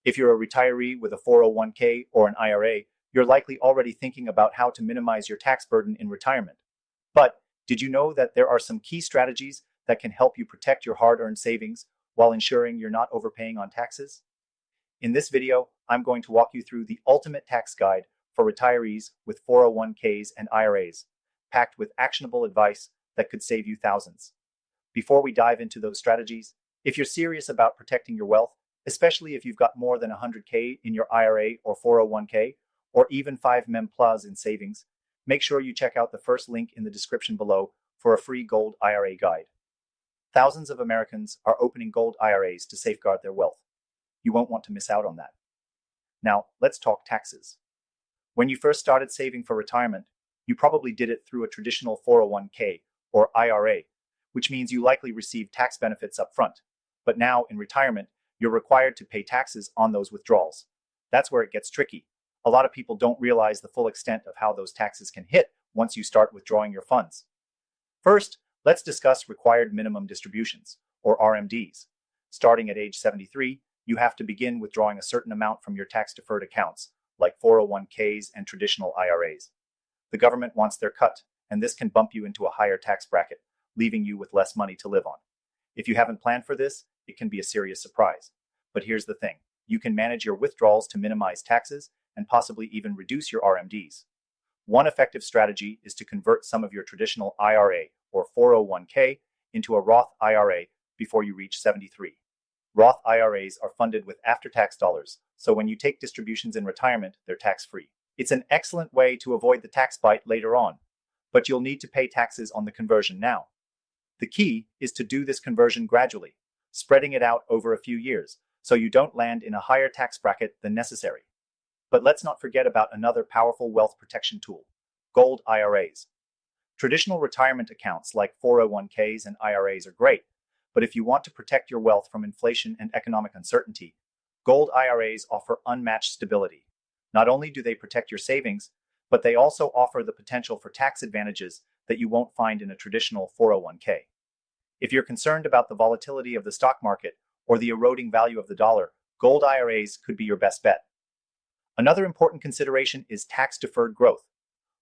If you're a retiree with a 401k or an IRA, you're likely already thinking about how to minimize your tax burden in retirement. But did you know that there are some key strategies that can help you protect your hard-earned savings while ensuring you're not overpaying on taxes? In this video, I'm going to walk you through the ultimate tax guide for retirees with 401ks and IRAs, packed with actionable advice that could save you thousands. Before we dive into those strategies, if you're serious about protecting your wealth, especially if you've got more than 100k in your IRA or 401k, or even 5 mem plus in savings, make sure you check out the first link in the description below for a free gold IRA guide. Thousands of Americans are opening gold IRAs to safeguard their wealth. You won't want to miss out on that. Now, let's talk taxes. When you first started saving for retirement, you probably did it through a traditional 401k or IRA, which means you likely received tax benefits up front. But now, in retirement, you're required to pay taxes on those withdrawals. That's where it gets tricky. A lot of people don't realize the full extent of how those taxes can hit once you start withdrawing your funds. First, let's discuss required minimum distributions, or RMDs. Starting at age 73, you have to begin withdrawing a certain amount from your tax-deferred accounts, like 401ks and traditional IRAs. The government wants their cut, and this can bump you into a higher tax bracket, leaving you with less money to live on. If you haven't planned for this, it can be a serious surprise. But here's the thing. You can manage your withdrawals to minimize taxes and possibly even reduce your RMDs. One effective strategy is to convert some of your traditional IRA or 401k into a Roth IRA before you reach 73. Roth IRAs are funded with after-tax dollars, so when you take distributions in retirement, they're tax-free. It's an excellent way to avoid the tax bite later on, but you'll need to pay taxes on the conversion now. The key is to do this conversion gradually, spreading it out over a few years, so you don't land in a higher tax bracket than necessary. But let's not forget about another powerful wealth protection tool, gold IRAs. Traditional retirement accounts like 401ks and IRAs are great, but if you want to protect your wealth from inflation and economic uncertainty, gold IRAs offer unmatched stability. Not only do they protect your savings, but they also offer the potential for tax advantages that you won't find in a traditional 401k. If you're concerned about the volatility of the stock market or the eroding value of the dollar, gold IRAs could be your best bet. Another important consideration is tax-deferred growth.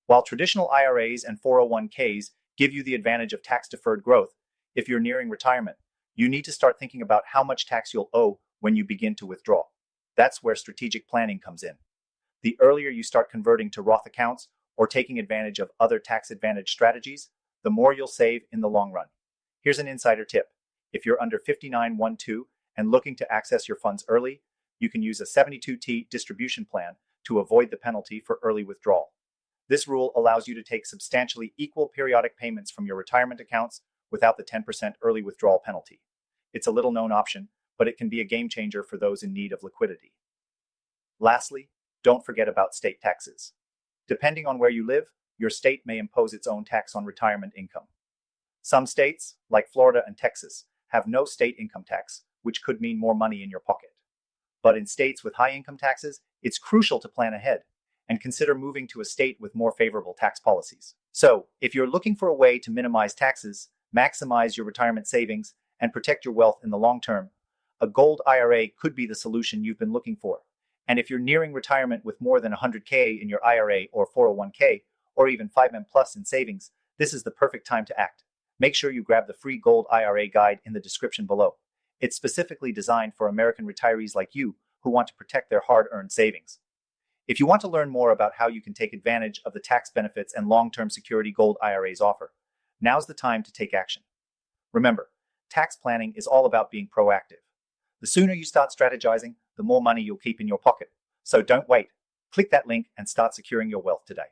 While traditional IRAs and 401ks give you the advantage of tax-deferred growth, if you're nearing retirement, you need to start thinking about how much tax you'll owe when you begin to withdraw. That's where strategic planning comes in. The earlier you start converting to Roth accounts or taking advantage of other tax advantage strategies, the more you'll save in the long run. Here's an insider tip. If you're under 59.12 and looking to access your funds early, you can use a 72T distribution plan to avoid the penalty for early withdrawal. This rule allows you to take substantially equal periodic payments from your retirement accounts without the 10% early withdrawal penalty. It's a little-known option, but it can be a game changer for those in need of liquidity. Lastly, don't forget about state taxes. Depending on where you live, your state may impose its own tax on retirement income. Some states, like Florida and Texas, have no state income tax, which could mean more money in your pocket. But in states with high income taxes, it's crucial to plan ahead and consider moving to a state with more favorable tax policies. So, if you're looking for a way to minimize taxes, maximize your retirement savings, and protect your wealth in the long term, a gold IRA could be the solution you've been looking for. And if you're nearing retirement with more than 100k in your IRA or 401k, or even 5 mem plus in savings, this is the perfect time to act. Make sure you grab the free gold IRA guide in the description below. It's specifically designed for American retirees like you who want to protect their hard-earned savings. If you want to learn more about how you can take advantage of the tax benefits and long-term security gold IRAs offer, now's the time to take action. Remember, tax planning is all about being proactive. The sooner you start strategizing, the more money you'll keep in your pocket. So don't wait. Click that link and start securing your wealth today.